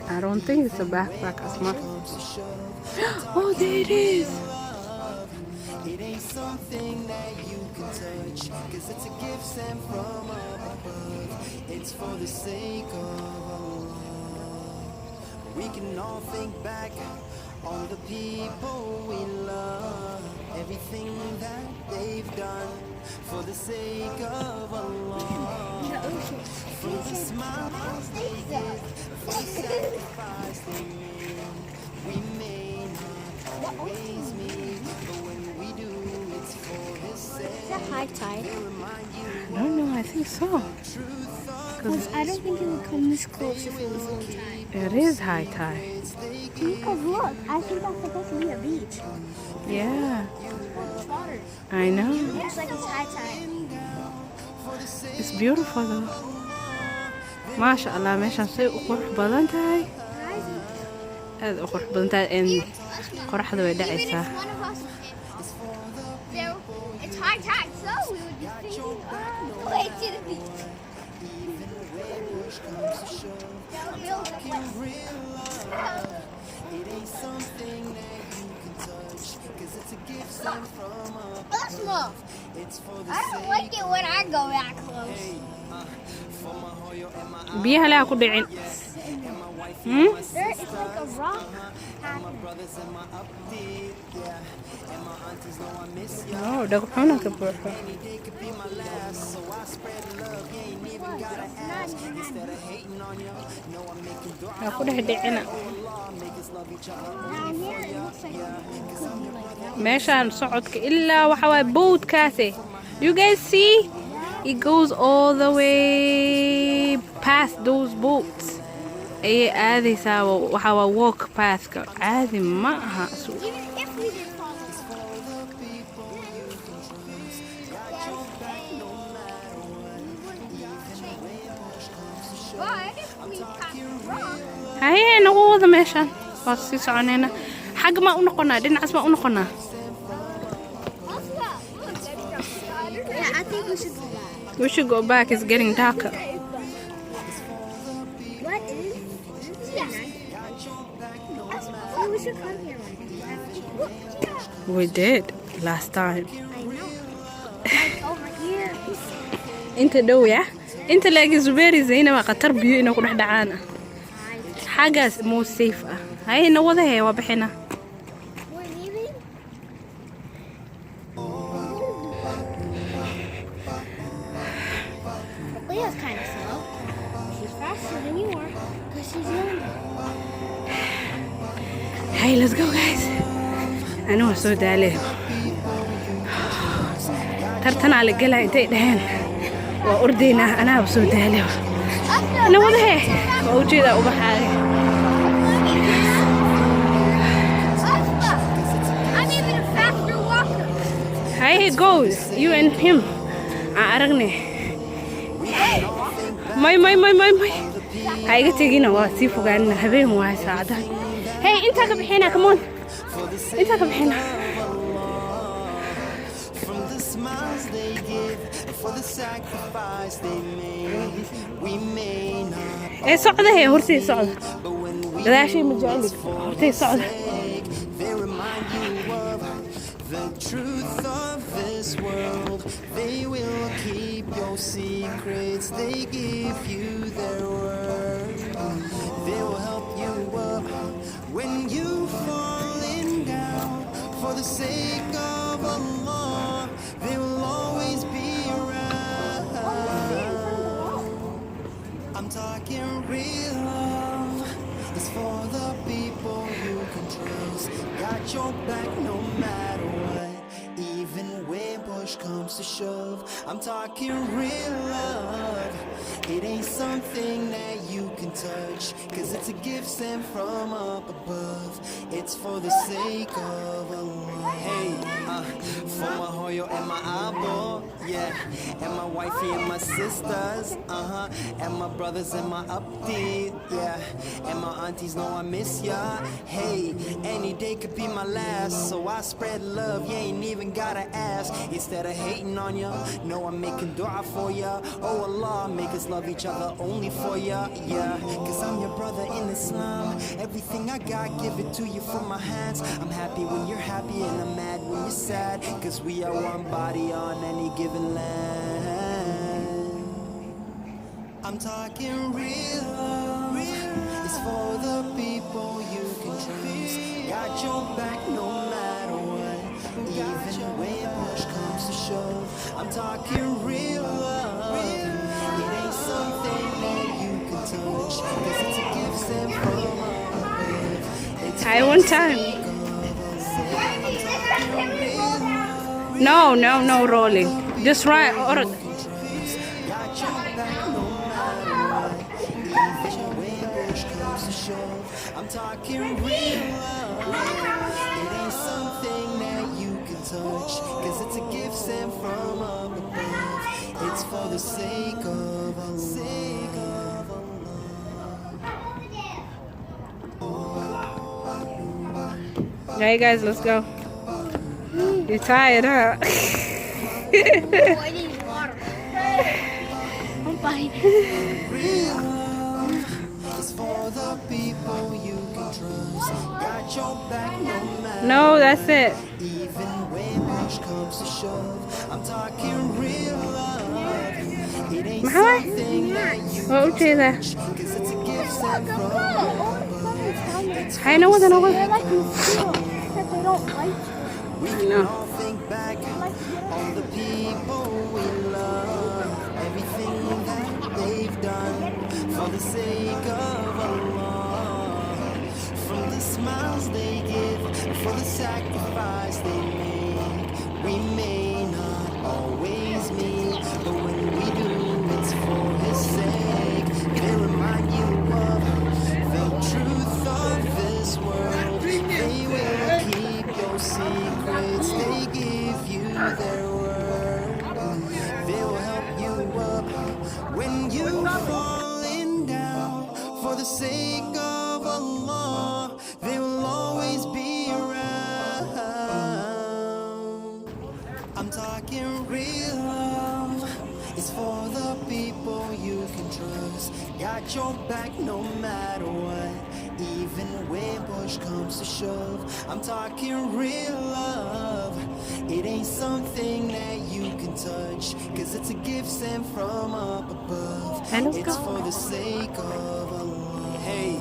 I don't think it's a backpack, Asma. Oh, there it is. It ain't something that you can touch, 'cause it's a gift sent from above. It's for the sake of Allah. We can all think back on the people we love, everything that they've done for the sake of Allah. From the smiles they give, from the sacrifice they made, we may not always meet, but when we do, it's for His sake. Is that high tide? I don't know, I think so. I don't think it would come this close if it was low tide. It is high tide. Because look, I think that's supposed to be a beach. Yeah, Water. I know. It looks like it's high tide. It's beautiful though. Masha Allah, meeshaan say u qurux badan tahay. Aad u qurux badan tahay in qoraxda way dhacaysaa. It's high tide, so we would be thinking the way to the beach. It ain't something that you can touch, 'cause it's a gift sent from above. Osmo, It's for the I don't like it when I go that close. for my hoyo and my Biyaha laa ku dhicin. There, it's like a rock pattern. brothers and my update, yeah. And my aunties know I miss ya. Oh, dhagxuna ka buuxo. Any day could be my last, so I spread love. You ain't even gotta ask. Instead of hating on you, know I'm making dua. Ha ku dhex dhicina. Allah, make us love each other. Down here, it looks like it could be like that. Meeshaan socodka ilaa waxa waay boatkaasi. You guys see? It goes all the way past those boats. Ayay aadaysaa waxa waa walk pathka. Caadi ma aha. Even if we did follow but if we passed the rock, Haye nagu wada meeshaan. Waa sii soconayna. Xag ma u noqonaa? Dhinacaas ma u noqonaa? yeah, I think we should do that. We should go back. It's getting darker. What is this? We should come here one day. We did last time. I know. Like over here. Inta dhow ya? Inta laagi Zubairi Zayna waa khatar biyo inay ku dhex dhacaan. Xagaas moo safe ah. Haye na wada hee waa bixina. We're leaving. Leah's kind of slow. She's faster than you are because she's younger. Hey, let's go guys. Anu waa soo daalay. Tartanaa la galaa intay dhaheen. Waa ordaynaa anaa waa soo daalay. Na wada hee. Waa ujeedaa ubaxaaga. I'm even a faster walker. Hey, he goes. You and him. Aragne. May. Ha iga tegina waa sii fogaanina habeen waa saacadaha. Hey, inta ka bixina, come on. Inta ka bixina. From the smiles they give, for the sacrifice they made, we may not Socda hee hortay socda. but when we Gadaashay ma jecli. Hortay socda. take, they remind you of the truth of this world. They will keep your secrets, they give you their word. They will help you up when you falling down. For the sake of Allah, they will always be around. I'm talking real love. It's for the people you can trust. Got your back no matter what, even when push comes to shove. I'm talking real love. It ain't something that you can touch, cause it's a gift sent from up above. It's for the sake of Allah. Hey, for my hoyo and my abo, yeah, and my wifey and my sisters, and my brothers and my update, yeah, and my aunties know I miss ya. Hey, any day could be my last, so I spread love, you ain't even gotta ask. Instead of hating on ya, know I'm making dua for ya. Oh Allah, make us love each other only for ya, yeah, cause I'm your brother in Islam. Everything I got, give it to you from my hands. I'm happy when you're happy and I'm mad when you're sad, cause we are one body on any given land. I'm talking real love, it's for the people you can trust. Got your back no matter what, even when push comes to shove. I'm talking real love, it ain't something that you can touch, cause it's a gift sent from above. It's Try one time. No rolling. Just right. Or got your back no matter what, even when push comes to shove. I'm talking real love, it ain't something that you can touch, cause it's a gift sent from up above. It's for the sake of Hey guys, let's go. You're tired, huh? Oh, I need water. I'm fine. real love. It's for the people you can trust. Got your back no matter. No, that's it. Even when push comes to shove, I'm talking real love. It ain't Muhammad? something that you What can that? touch, cause it's a gift sent from above. I know what I know. They're like in school, except they don't like you. We can No. all think back on the people we love, everything that they've done for the sake of Allah. From the smiles they give, for the sacrifice they make. We may not always meet, but when we do, it's for His sake. They remind you of the truth of this world. They will keep your secrets. They give you their word. They will help you up when you're falling down. For the sake of Allah, they will always be around. I'm talking real love, it's for the people you can trust. Got your back no matter what, even when push comes to shove. I'm talking real love, it ain't something that you can touch, cause it's a gift sent from up above. And let's It's go. for the sake of Allah. Hey,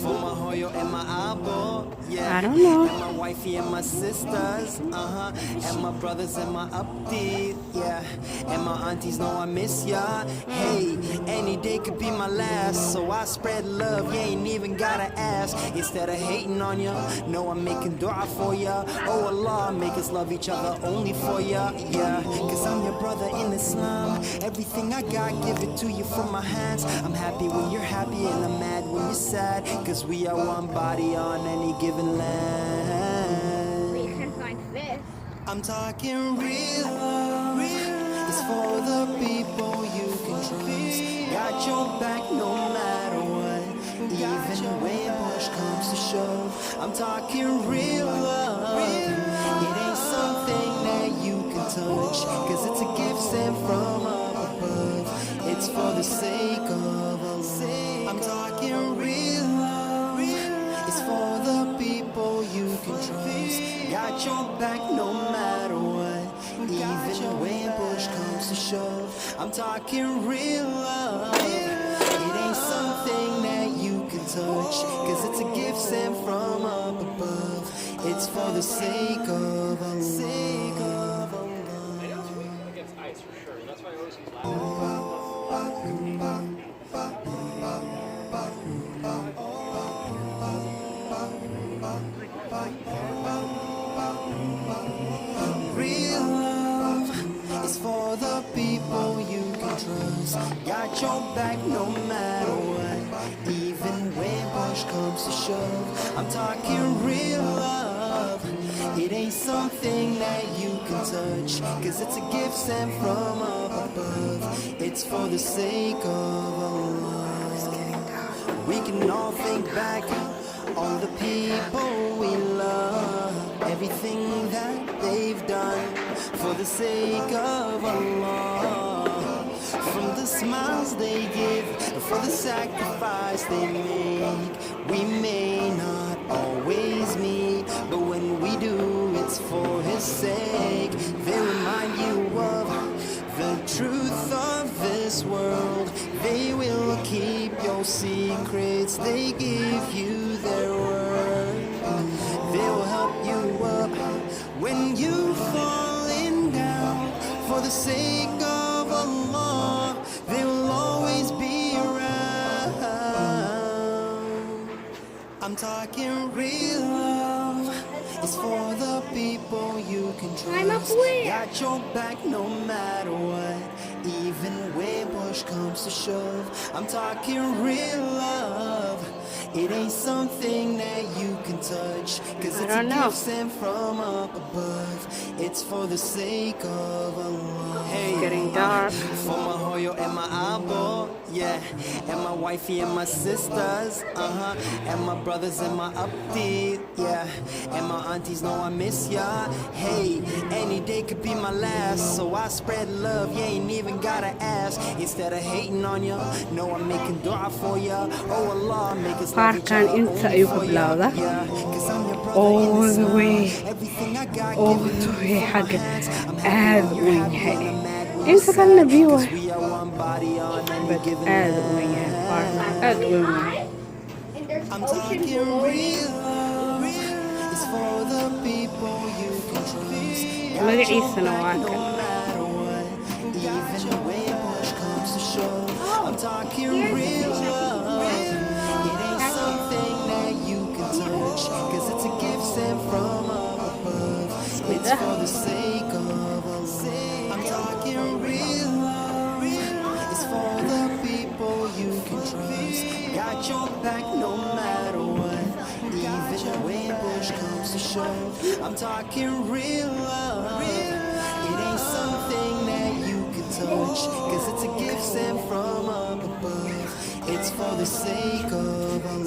for my hoyo and my abo, yeah, I don't know. and my wifey and my sisters, and my brothers and my update, yeah, and my aunties know I miss ya. Hey, any day could be my last, so I spread love, you ain't even gotta ask. Instead of hating on ya, know I'm making dua for ya. Oh Allah, make us love each other only for ya, yeah, cause I'm your brother in Islam. Everything I got, give it to you from my hands. I'm happy when you're happy and I'm mad when you're sad, cause we are one body on any given land. We can find fish. I'm talking real love, it's for the people you can trust. Got your back no matter what, even when push comes to shove. I'm talking real love, it ain't something that you can touch, cause it's a gift sent from up above. It's for the sake of Allah. I'm talking real love, it's for the people you can trust. Got your back no matter what, even when push comes to shove. I'm talking real love, it ain't something that you can touch, cause it's a gift sent from up above. It's for the sake of Allah. Against ice for sure. That's why I always use Real love is for the people you can trust. Got got your back no matter what. Even when push comes to shove, I'm talking real love. It ain't something that you can touch, cause it's a gift sent from up above. It's for the sake of Allah. We can all think back on the people we love, everything that they've done for the sake of Allah. From the smiles they give, for the sacrifice they make. We may not always meet, but when we do, it's for His sake. They remind you of the truth of this world. They will keep your secrets. They give you their word. They will help you up when you're falling down. For the sake of Allah, they will always be around. I'm talking real love. It's for the people you can I'm up trust. where? Got your back no matter what. Even when push comes to shove, I'm talking real love. It ain't something that you can touch, cause it's a don't know. gift sent from up above. It's for the sake of Allah. Hey, It's getting dark. for my hoyo and my abo, yeah, and my wifey and my sisters, and my brothers and my update, yeah, and my aunties know I miss ya. Hey, any day could be my last, so I spread love. You ain't even gotta ask. Instead of hating on ya, know I'm making dua for ya. Oh Allah, make us love each Parkan other inta only ayuu for ka ya. bilowdaa. Yeah, 'cause I'm your brother All in the Islam. way. Everything I got, All give it the to way you from my xagga hands. I'm aad happy u when you're weyn happy yahay. and I'm mad when Inta you're kalena sad. biyo 'Cause waay. we are one body on any But given aad u weyn yahay land. Parkan aad u weyn yahay. And there's I'm ocean talking below you. real love. It's for the people you can trust. Magaciisana waa No kan. matter what, even when push comes to shove, I'm talking real love. It ain't something that you can touch, cause it's a gift sent from up above. It's for the sake of Allah. I'm talking real love. It's for the people you can trust. Got your back no matter what, even when push comes to shove. I'm talking real love. It ain't something that you can touch, cause it's a gift sent from up above. It's for the sake of Allah.